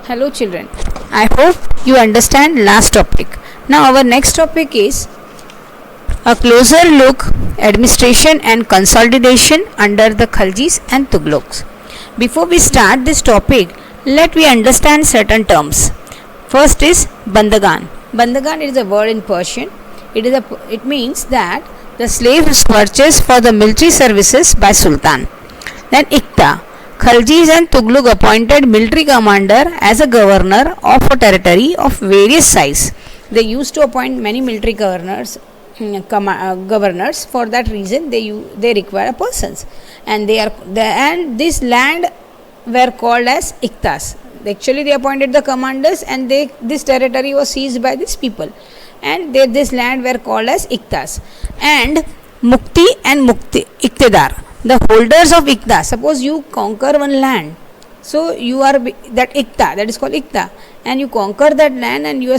Hello children, I hope you understand last topic. Now our next topic is a closer look administration and consolidation under the Khaljis and Tughlaqs. Before we start this topic, let me understand certain terms. First is Bandagan. Bandagan is a word in Persian. It means that the slave is purchased for the military services by Sultan. Then Ikta. Khaljis and Tughlaq appointed military commander as a governor of a territory of various size. They used to appoint many military governors. For that reason, they require persons, and this land were called as Iktas. Actually, they appointed the commanders, and this territory was seized by these people, and this land were called as Iktas. And Mukti and Iktidar. The holders of Ikta, suppose you conquer one land, so you are that Ikta, that is called Ikta, and you conquer that land and you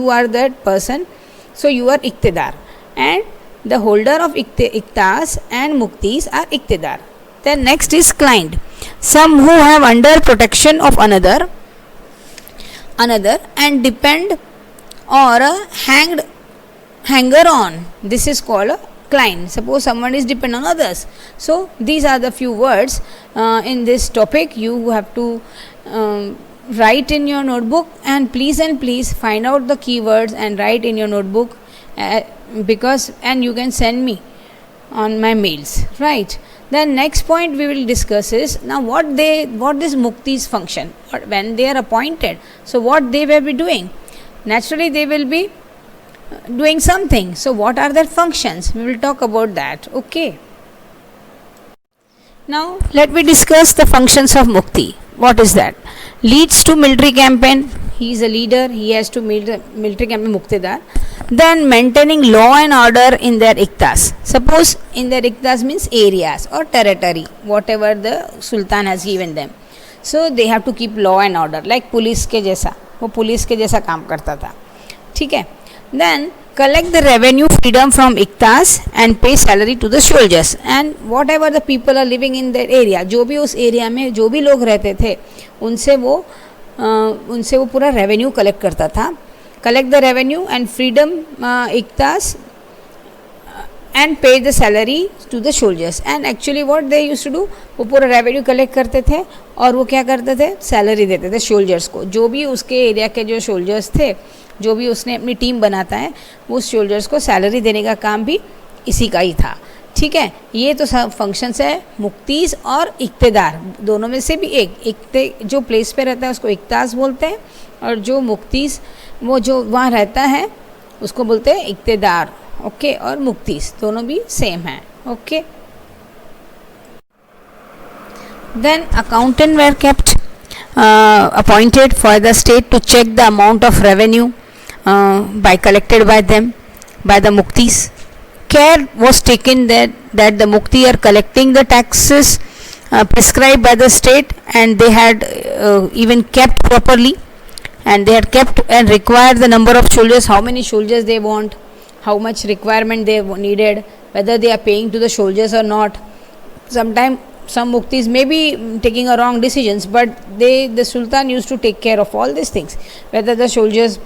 are that person, so you are Iktidar, and the holder of Iktas and Muktis are Iktidar. Then next is client, some who have under protection of another and depend or hanger on. This is called a client. Suppose someone is dependent on others. So these are the few words in this topic. You have to write in your notebook, and please find out the keywords and write in your notebook, and you can send me on my mails, right? Then next point we will discuss is now what this Mukti's function when they are appointed. So what they will be doing? Naturally they will be doing something. So what are their functions? We will talk about that. Okay. Now let me discuss the functions of Mukti. What is that? Leads to military campaign. He is a leader. He has to meet the military campaign, Muktidar. Then maintaining law and order in their Iktas. Suppose in their Iktas means areas or territory, whatever the Sultan has given them. So they have to keep law and order, like police के जैसा. वो police के जैसा काम करता था. ठीक है. Then collect the revenue freedom from Iktas and pay salary to the soldiers, and whatever the people are living in that area, जो भी उस एरिया में जो भी लोग रहते थे उनसे वो पूरा रेवेन्यू कलेक्ट करता था. Collect the revenue and freedom Iktas and pay the salary to the soldiers. And actually what they used to do, वो पूरा रेवेन्यू कलेक्ट करते थे और वो क्या करते थे, सैलरी देते थे सोल्जर्स को. जो भी उसके एरिया के जो सोल्जर्स थे, जो भी उसने अपनी टीम बनाता है, वो सोल्जर्स को सैलरी देने का काम भी इसी का ही था. ठीक है. ये तो सब फंक्शंस है मुक्तीस और इक्तेदार, दोनों में से भी एक. जो प्लेस पे रहता है उसको इक्तास बोलते हैं, और जो मुक्तीस वो जो वहाँ रहता है उसको बोलते हैं इक्तेदार. ओके. और मुक्तीस दोनों भी सेम है. Okay. Then accountant were kept appointed for the state to check the amount of revenue collected by them, by the Muktis. Care was taken that the Mukti are collecting the taxes prescribed by the state, and they had even kept properly, and they had kept and required the number of soldiers, how many soldiers they want, how much requirement they needed, whether they are paying to the soldiers or not. Sometimes some Muktis may be taking a wrong decisions, but the Sultan used to take care of all these things, whether the soldiers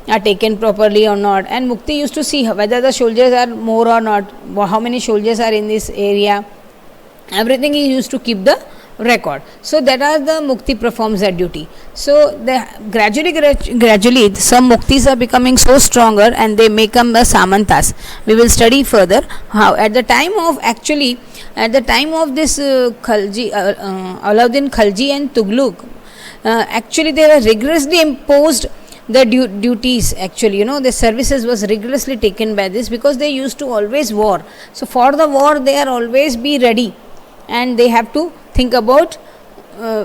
are taken properly or not, and Mukti used to see whether the soldiers are more or not, how many soldiers are in this area. Everything he used to keep the record. So that are the Mukti performs their duty. So gradually some Muktis are becoming so stronger, and they become the Samantas. We will study further how at the time of this Alauddin Khalji and Tughlaq, actually they were rigorously imposed the duties. Actually, the services was rigorously taken by this, because they used to always war. So for the war they are always be ready, and they have to think about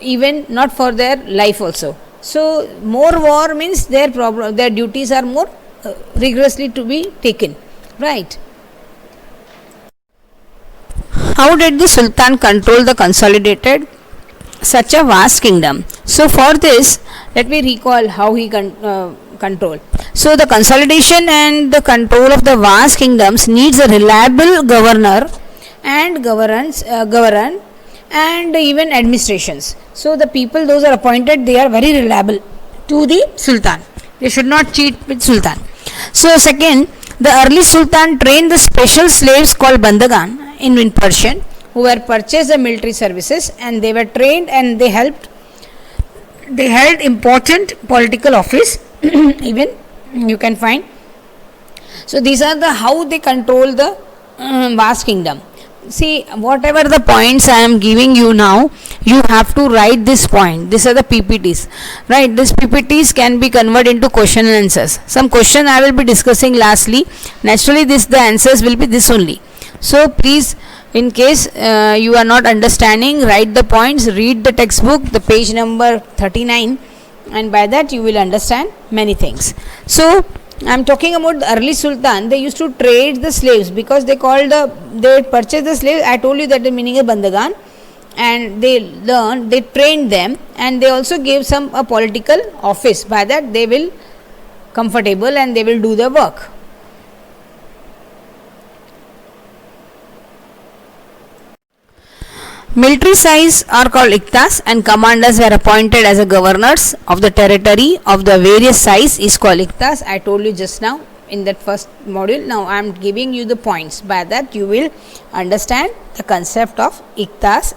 even not for their life also. So more war means their duties are more rigorously to be taken, right? How did the Sultan control the consolidated such a vast kingdom? So for this, let me recall how he control. So the consolidation and the control of the vast kingdoms needs a reliable governor and govern and even administrations. So the people those are appointed, they are very reliable to the Sultan. They should not cheat with Sultan. So second, the early Sultan trained the special slaves called Bandagan in Persian, who were purchased the military services, and they were trained and they held important political office even you can find. So these are the how they control the vast kingdom. See, whatever the points I am giving you now, you have to write this point. These are the PPTs, right? These PPTs can be converted into question and answers. Some question I will be discussing lastly. Naturally, the answers will be this only. So please, in case you are not understanding, write the points, read the textbook, the page number 39, and by that you will understand many things. So I am talking about the early Sultan. They used to trade the slaves because they purchased the slaves. I told you that the meaning is Bandagan, and they trained them, and they also gave some a political office. By that they will comfortable and they will do the work. Military size are called Iktas, and commanders were appointed as the governors of the territory of the various size is called Iktas. I told you just now in that first module. Now I am giving you the points. By that you will understand the concept of Iktas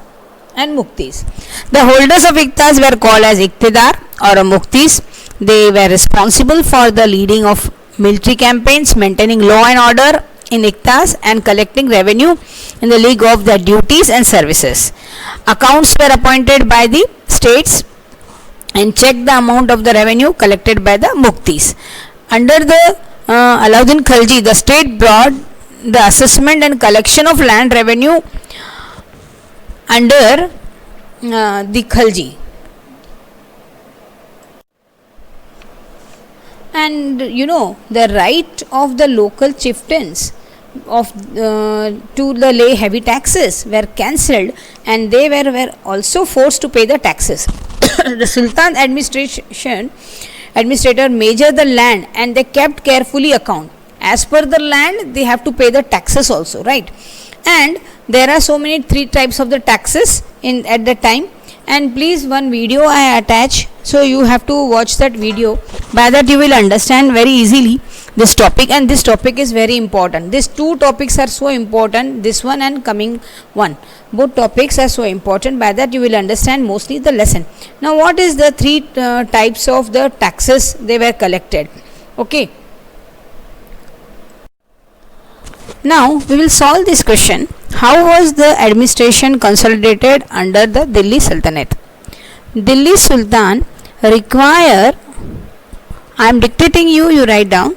and Muktis. The holders of Iktas were called as Iktidar or Muktis. They were responsible for the leading of military campaigns, maintaining law and order in Iktas, and collecting revenue in the league of their duties and services. Accounts were appointed by the states and checked the amount of the revenue collected by the Muktis. Under the Alauddin Khalji, the state brought the assessment and collection of land revenue under the Khalji. And the right of the local chieftains to lay heavy taxes were cancelled, and they were also forced to pay the taxes. The Sultan administrator measured the land, and they kept carefully account. As per the land, they have to pay the taxes also, right? And there are so many 3 types of the taxes at the time. And please, one video I attach, so you have to watch that video. By that you will understand very easily this topic, and this topic is very important. These 2 topics are so important, this one and coming one. Both topics are so important. By that you will understand mostly the lesson. Now what is the 3 types of the taxes they were collected? Okay. Now we will solve this question. How was the administration consolidated under the Delhi Sultanate? Delhi Sultan require, I am dictating you write down.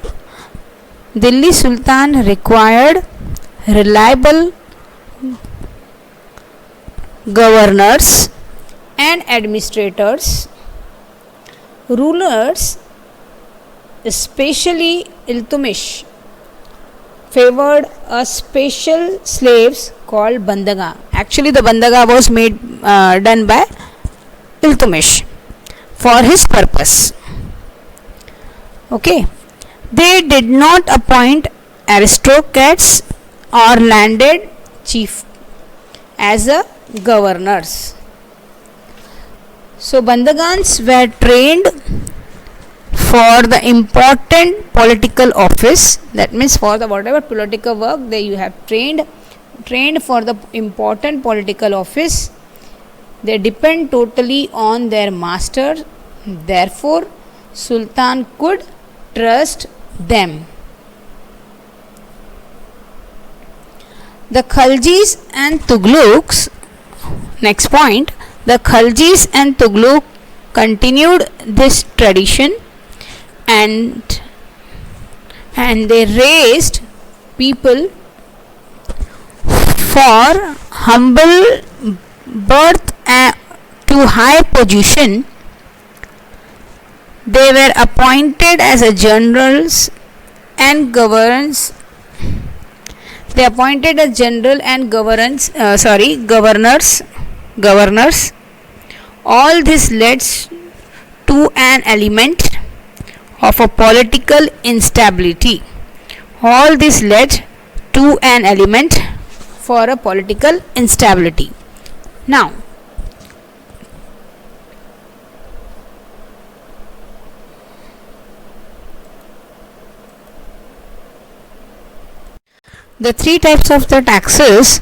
Delhi Sultan required reliable governors and administrators, rulers, especially Iltutmish favored a special slaves called Bandaga. Actually the Bandaga was done by Iltutmish for his purpose. Okay. They did not appoint aristocrats or landed chief as a governors. So Bandagans were trained for the important political office. That means for the whatever political work you have trained for the important political office. They depend totally on their master. Therefore Sultan could trust them. The Khaljis and Tughlaqs, next point, the Khaljis and Tughlaq continued this tradition, and they raised people for humble birth to high position. They were appointed as a generals and governors. They appointed as general and governors. All this led to an element of a political instability. All this led to an element for a political instability. Now, The three types of the taxes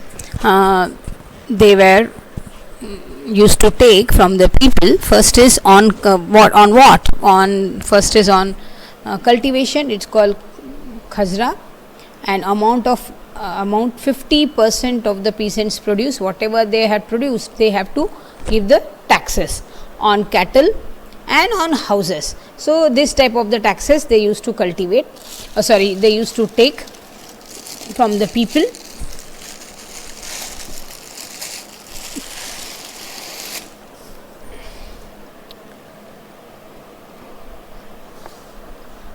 they were used to take from the people. First is on first is on cultivation. It's called khazra, and amount 50% of the peasants produce, whatever they had produced, they have to give the taxes on cattle and on houses. So this type of the taxes they used to cultivate, they used to take from the people.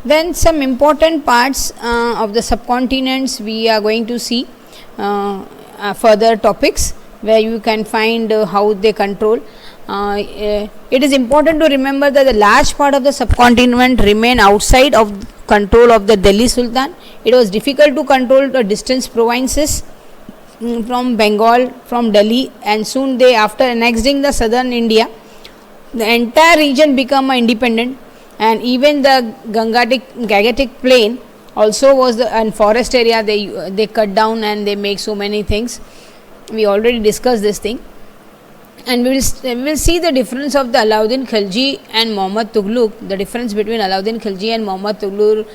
Then some important parts of the subcontinents we are going to see further topics where you can find how they control. It is important to remember that the large part of the subcontinent remain outside of control of the Delhi Sultan. It was difficult to control the distant provinces from Bengal, from Delhi, and soon they, after annexing the southern India, the entire region became independent. And even the Gangetic plain also was and forest area they cut down and they make so many things. We already discussed this thing, and we will see the difference of the Alauddin Khilji and Muhammad Tughlaq, the difference between Alauddin Khilji and Muhammad Tughlaq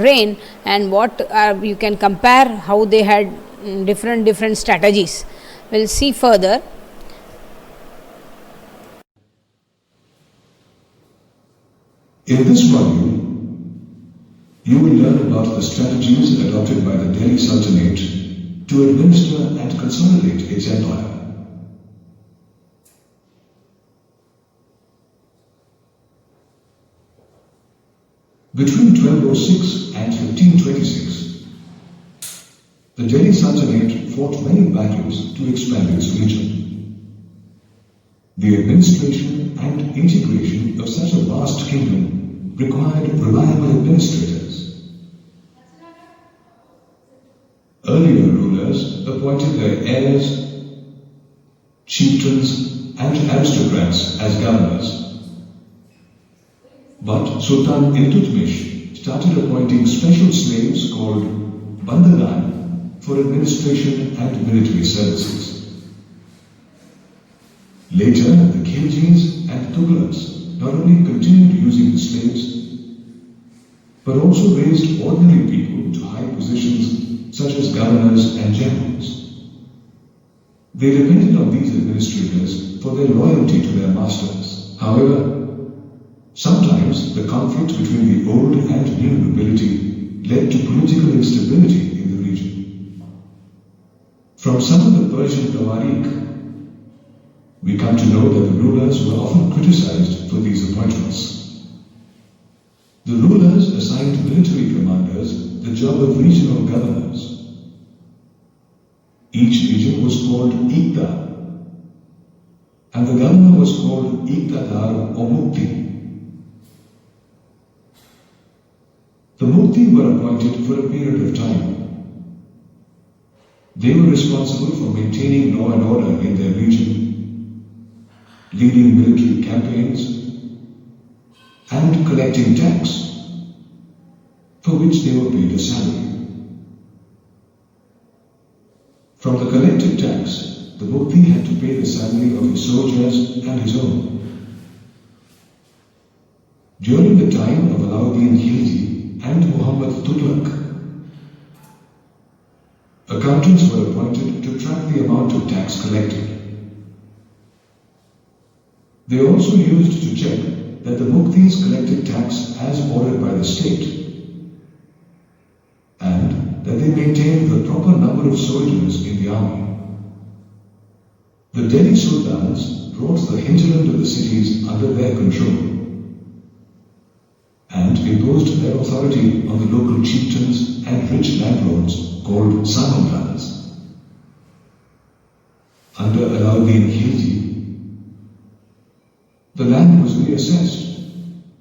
reign, and what you can compare how they had different strategies. We will see further. In this module, you will learn about the strategies adopted by the Delhi Sultanate to administer and consolidate its empire. Between 1206 and 1526, the Delhi Sultanate fought many battles to expand its region. The administration and integration of such a vast kingdom required reliable administrators. Earlier rulers appointed their heirs, chieftains, and aristocrats as governors. But Sultan Iltutmish started appointing special slaves called Bandagan for administration and military services. Later, the Khiljis and Tughlaqs not only continued using the slaves, but also raised ordinary people to high positions such as governors and generals. They depended on these administrators for their loyalty to their masters. However, sometimes the conflict between the old and new nobility led to political instability in the region. From some of the Persian Tawarikh, we come to know that the rulers were often criticized for these appointments. The rulers assigned military commanders the job of regional governors. Each region was called Iqta, and the governor was called Iqtadar or Mukti. The Mukti were appointed for a period of time. They were responsible for maintaining law and order in their region, leading military campaigns, and collecting tax, for which they were paid a salary. From the collected tax, the Mukti had to pay the salary of his soldiers and his own. During the time of Alauddin Khilji and Muhammad Tughlaq, accountants were appointed to track the amount of tax collected. They also used to check that the Muktis collected tax as ordered by the state, and that they maintained the proper number of soldiers in the army. The Delhi Sultans brought the hinterland of the cities under their control and imposed their authority on the local chieftains and rich landlords called Samandars. Under Alauddin Khilji, the land was reassessed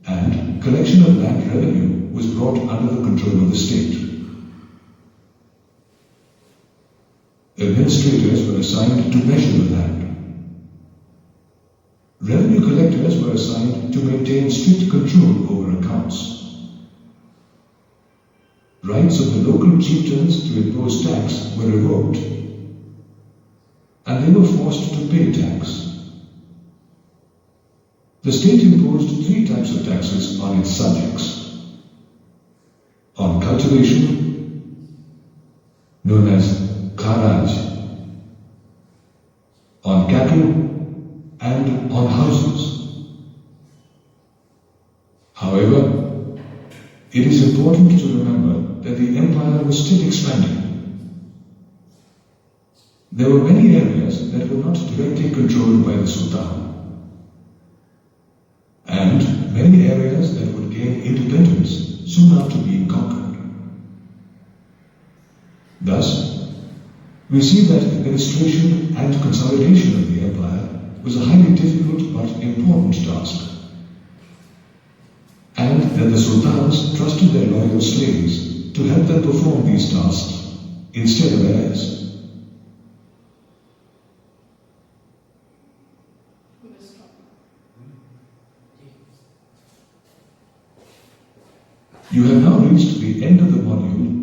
and collection of land revenue was brought under the control of the state. Administrators were assigned to measure the land. Revenue collectors were assigned to maintain strict control over accounts. rights of the local chieftains to impose tax were revoked, and they were forced to pay tax. The state imposed three types of taxes on its subjects: on cultivation, known as kharaj, on cattle, and on houses. However, it is important to remember that the empire was still expanding. There were many areas that were not directly controlled by the Sultan, and many areas that would gain independence soon after being conquered. Thus, we see that administration and consolidation of the empire was a highly difficult but important task, and that the sultans trusted their loyal slaves to help them perform these tasks instead of heirs. You have now reached the end of the module